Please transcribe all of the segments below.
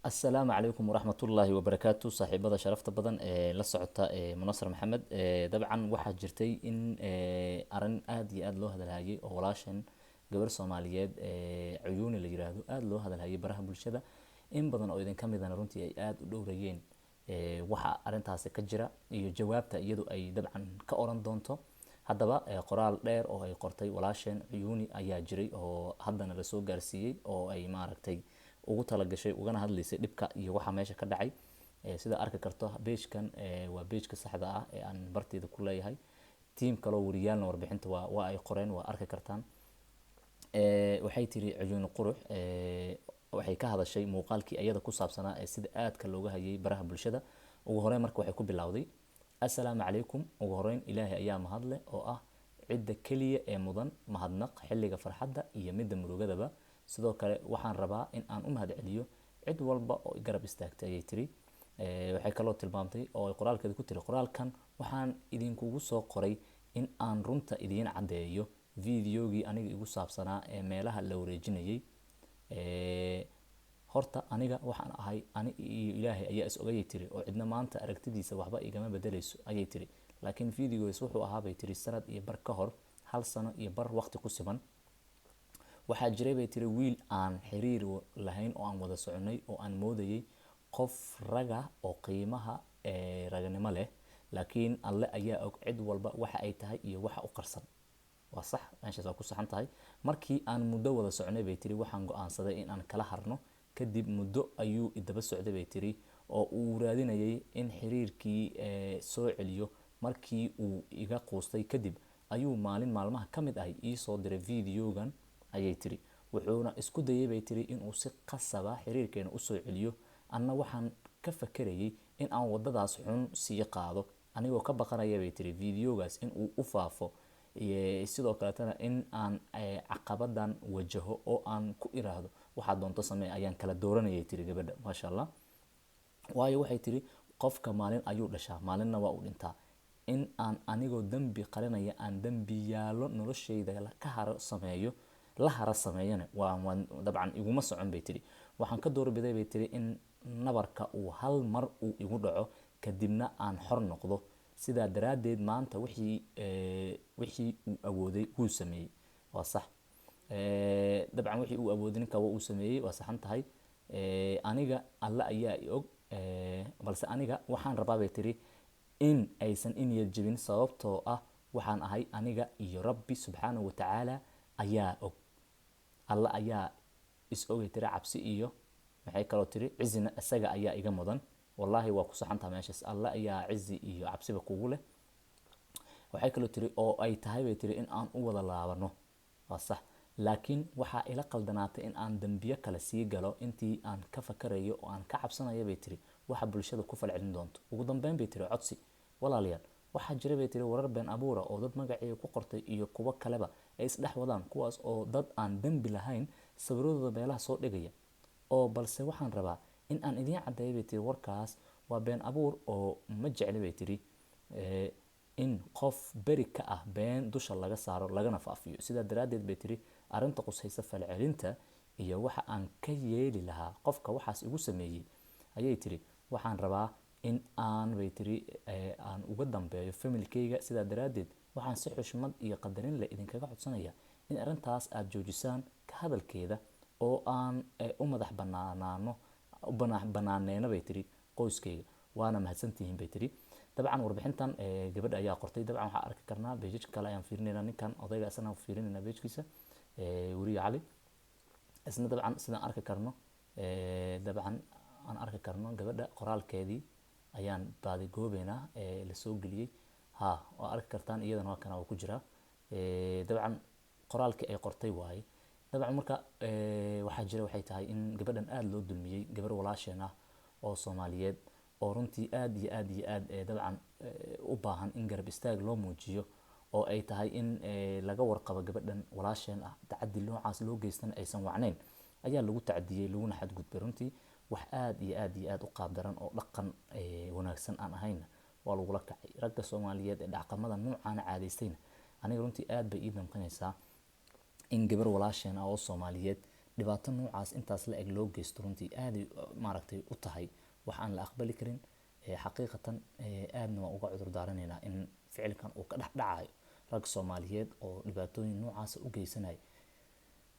السلام عليكم ورحمة الله وبركاته صاحبة شرفت بدن la socota منصر محمد dabcan waxaa jirtay in arin aad iyo aad loo hadalhayay oo walaashan gabar Soomaaliyeed cuyuuni la yiraahdo aad loo hadalhayay baraha bulshada in badan oo idin kamidana runtii ay aad u dhowrayeen waxa arintaasi ka jira iyo jawaabta iyadu ay dabcan ka oran doonto haddaba qoraal dheer oo ay qortay walaashan cuyuuni ayaa jiray oo haddana la soo gaarsiiyay oo ay maaragtay ugu talagashay ugana hadlaysay dhibka iyo waxa meesha ka dhacay sida arki karto page-kan waa page-ka saxda ah ee aan barteeda ku leeyahay team kale oo wariyaalna warbixinta waa ay qoreen waa arki kartaan waxay tiri cuyuun qurux waxay ka hadashay muuqaalkii ayada ku saabsanaa ee sida aadka looga hayay baraha bulshada ugu horeyn marka waxay ku bilowday assalaamu calaykum ugu horeyn ilaahay ayaa mahadle oo ah cidda kaliya ee mudan mahadnaq xilliga farxadda iyo midda murugadaba sidoo kale waxaan rabaa in aan u mahad celiyo cid walba oo garab istaagtay ayay tiri waxay kaloo tilmaamtay oo ay qoraalkeeda ku tiri qoraalkan waxaan idinkugu soo qoray in aan runta idiin caddeeyo fiidiyoogii aniga igu saabsanaa ee meelaha la wareejinayay horta aniga waxaan ahay ani iyo ilaahay ayaa is ogayay tiri oo cidna maanta aragtidiisa waxba igama bedelayso ayay tiri laakiin fiidiyogaas wuxuu ahaa bay tiri sanad iyo bar ka hor hal sano iyo bar waqti ku siman waxaa jiray bay tiri wiil aan xiriir lahayn oo aan wada soconay oo aan moodayay qof raga oo qiimaha raganimo leh laakiin alle ayaa og cid walba waxa ay tahay iyo waxa u qarsan waa sax meeshaas waa ku saxan tahay markii aan muddo wada soconay bay tiri waxaan go'aansaday in aan kala harno kadib muddo ayuu idaba socday bay tiri oo uu raadinayay in xiriirkii soo celiyo markii uu iga quustay kadib ayuu maalin maalmaha ka mid ah ii soo diray fiidiyogan ayay tiri wuxuuna isku dayay bay tiri inuu si qasaba xiriirkeena usoo celiyo anna waxaan ka fakarayay in aan wadadaas xun sii qaado anigoo ka baqanaya bay tiri fiidiyogaas in uu u faafo sidoo kaleetana in aan caqabadan wajaho oo aan ku iraahdo waxaa doonto samee ayaan kala dooranayay tiri gabadha maasha allah waayo waxay tiri qofka maalin ayuu dhashaa maalinna waa uu dhintaa in aan anigoo dambi qarinaya aan dambiyaalo noloshayda ka haro sameeyo la hara sameeyana waa dabcan iguma socon bay tiri waxaan ka doorbiday bay tiri in nabarka uu hal mar uu igu dhaco kadibna aan xor noqdo sidaa daraadeed maanta wixii uu awooday wuu sameeyey waa sax dabcan wixii uu awooday ninka waa uu sameeyey waa saxan tahay aniga alla ayaa i og balse aniga waxaan rabaa bay tiri in aysan i niyad jebin sababtoo ah waxaan ahay aniga iyo rabbi subxaanahu watacaala ayaa og alla ayaa is ogay tiri cabsi iyo maxay kaloo tiri cizina isaga ayaa iga mudan wallahi waa ku saxantaa meeshaas alla ayaa cizi iyo cabsiba kugu leh waxay kaloo tiri oo ay tahay bay tiri in aan u wada laabano waa sax laakiin waxaa ila qaldanaatay in aan dambiyo kale sii galo intii aan ka fakarayo oo aan ka cabsanayo bay tiri waxa bulshada ku falcelin doonto ugu dambeyn bay tiri codsi walaalayaal waxaa jira bay tiri warar been abuura oo dad magaceeda ku qortay iyo kuwa kaleba ay isdhex wadaan kuwaas oo dad aan dambi lahayn sawiradooda meelaha soo dhigaya oo balse waxaan rabaa in aan idiin caddeeyo bay tiri warkaas waa been abuur oo ma jecli bay tiri in qof beri ka ah been dusha laga saaro lagana faafiyo sidaa daraadeed bay tiri arrinta qusaysa falcelinta iyo waxa aan ka yeeli lahaa qofka waxaas igu sameeyey ayay tiri waxaan rabaa in aan bay tiri aan uga dambeeyo familkayga sidaa daraadeed waxaan si xushmad iyo qadarin leh idinkaga codsanaya in arrintaas aad joojisaan ka hadalkeeda oo aan u madax banaaneyno bay tiri qoyskayga waana mahadsantihiin bay tiri dabcan warbixintan gabadha ayaa qortay dabcan waxaa arki karnaa beejka kale ayaan fiirinaynaa ninkan odayga isna fiirinaynaa beejkiisa weriye cali isna dabcan sidaan arki karno dabcan aan arki karno gabadha qoraalkeedii ayaan baadi goobeynaa la soo geliyay waa arki kartaan iyadana waa kana waa ku jira dabcan qoraalkii ay qortay waaye dabcan marka waxaa jira waxay tahay in gabadhan aad loo dulmiyey gabar walaasheen ah oo Soomaaliyeed oo runtii aad iyo aad iyo aad dabcan u baahan in garab istaag loo muujiyo oo ay tahay in laga warqabo gabadhan walaasheen ah tacaddi noocaas loo geystan aysan wacnayn ayaa lagu tacdiyay laguna xadgudbay runtii wax aad iyo aad iyo aad u qaab daran oo dhaqan wanaagsan aan ahayn waa lagu la kacay ragga Soomaaliyeed ee dhaqamada noocan caadaystayna aniga runtii aad bay ii damqanaysaa in gabar walaasheen ah oo Soomaaliyeed dhibaato noocaas intaas la eg loo geysto runtii aaday maaragtay u tahay wax aan la aqbali karin. xaqiiqatan aadna waan uga cudur daaranaynaa in ficilkan uu ka dhex dhacayo rag Soomaaliyeed oo dhibaatooyin noocaas u geysanaya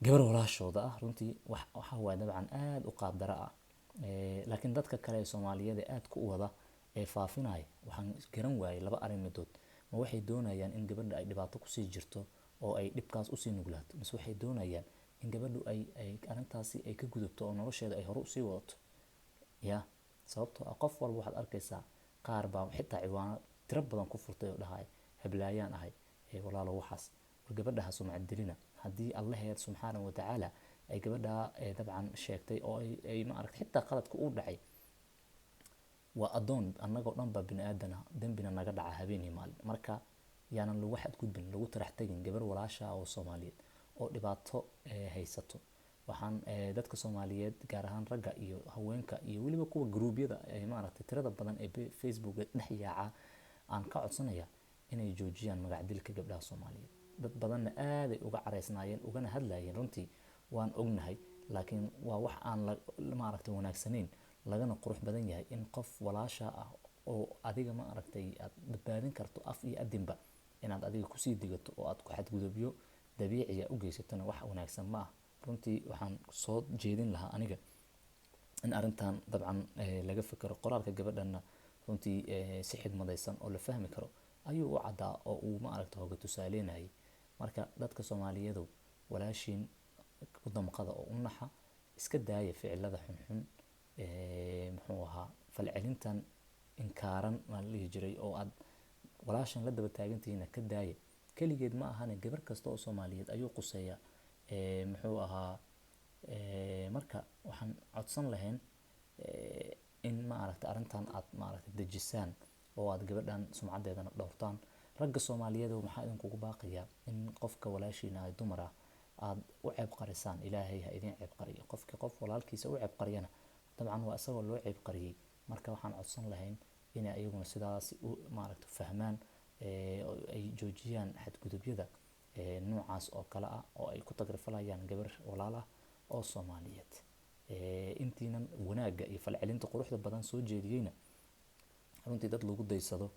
gabar walaashooda ah. runtii waxa waa dabcan aad u qaab dara ah. laakiin dadka kale ee Soomaaliyeed ee aad ku wada faafinaya waxaan garan waayay laba arrin midood. ma waxay doonayaan in gabadha ay dhibaato kusii jirto oo ay dhibkaas usii nuglaato, mise waxay doonayaan in gabadhu ay arrintaasi ay ka gudubto oo nolosheeda ay hore usii wadato. sababtoo ah qof walba waxaad arkaysaa qaar baa xitaa ciwaano tiro badan ku furtay oo dhahay heblaayaan ahay walaalo waxaas war gabadha sumcad dilina. haddii Allaheed subxaanahu wa tacaala ay gabadha dabcan sheegtay oo ay ma aragtay xitaa qaladka uu dhacay, waa adoon annagoo dhan baa bini aadan ah, dambina naga dhaca habeen iyo maalin. marka yaanan lagu xadgudbin, lagu tarax tagin gabar walaasha oo Soomaaliyeed oo dhibaato haysato. waxaan dadka Soomaaliyeed gaar ahaan ragga iyo haweenka iyo weliba kuwa gruubyada maaragtay tirada badan ee Facebook dhex yaaca aan ka codsanaya inay joojiyaan magac dilka gabdhaha Soomaaliyeed. dad badanna aad ay uga careysnaayeen ugana hadlayeen runtii waan ognahay, laakiin waa wax aan maaragtay wanaagsanayn, lagana qurux badan yahay in qof walaasha ah oo adiga maaragtay aad badbaadin karto af iyo adinba inaad adiga kusii digato oo aad ku xadgudubyo dabiiciya u geysatona wax wanaagsan ma ah. runtii waxaan soo jeedin lahaa aniga in arrintan dabcan laga fikiro. qoraalka gabadhana runtii si xigmadaysan oo la fahmi karo ayuu u cadaa oo uu maaragtay hooga tusaaleenayay. marka dadka Soomaaliyeedu walaashiin u damqada oo u naxa, iska daaya ficilada xunxun muxuu ahaa falcelintan inkaaran ma la jiray oo aad walaashan la daba taagantihiina ka daaya. kaligeed ma ahane gabar kasta oo Soomaaliyeed ayuu quseeyaa muxuu ahaa. marka waxaan codsan lahayn in maaragtay arrintan aad maaragtay dejisaan oo aad gabadhan sumcadeedana dhowrtaan. ragga Soomaaliyeed waxaa idinkugu baaqayaa in qofka walaashiina ay dumar ah aad u ceeb qarisaan. ilaahay ha idin ceeb qariyo. qofka qof walaalkiisa u ceeb qariyana dabcan waa isagoo loo ceeb qariyay. marka waxaan codsan lahayn inay ayaguna sidaas u maaragtay fahmaan ay joojiyaan xadgudubyada noocaas oo kale ah oo ay ku tagrifallayaan gabar walaal ah oo Soomaaliyeed. intiinan wanaagga iyo falcelinta quruxda badan soo jeediyeyna runtii dad lagu daysado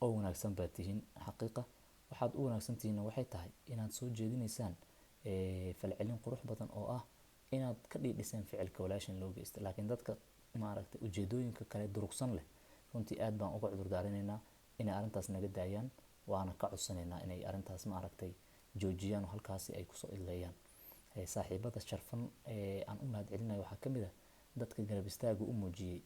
oo wanaagsan baa tihiin. xaqiiqa waxaad u wanaagsan tihiin waxay tahay inaad soo jeedinaysaan falcelin qurux badan oo ah inaad ka dhiidhiseen ficilka walaashin loo geystay. laakiin dadka maaragtay ujeedooyinka kale durugsan leh runtii aad baan uga cudur daaranaynaa inay arrintaas naga daayaan. waana ka codsanaynaa inay arrintaas maaragtay joojiyaan oo halkaasi ay kusoo idleeyaan. saaxiibada sharfan aan u mahad celinayo waxaa ka mid ah dadka garab istaaga u muujiyey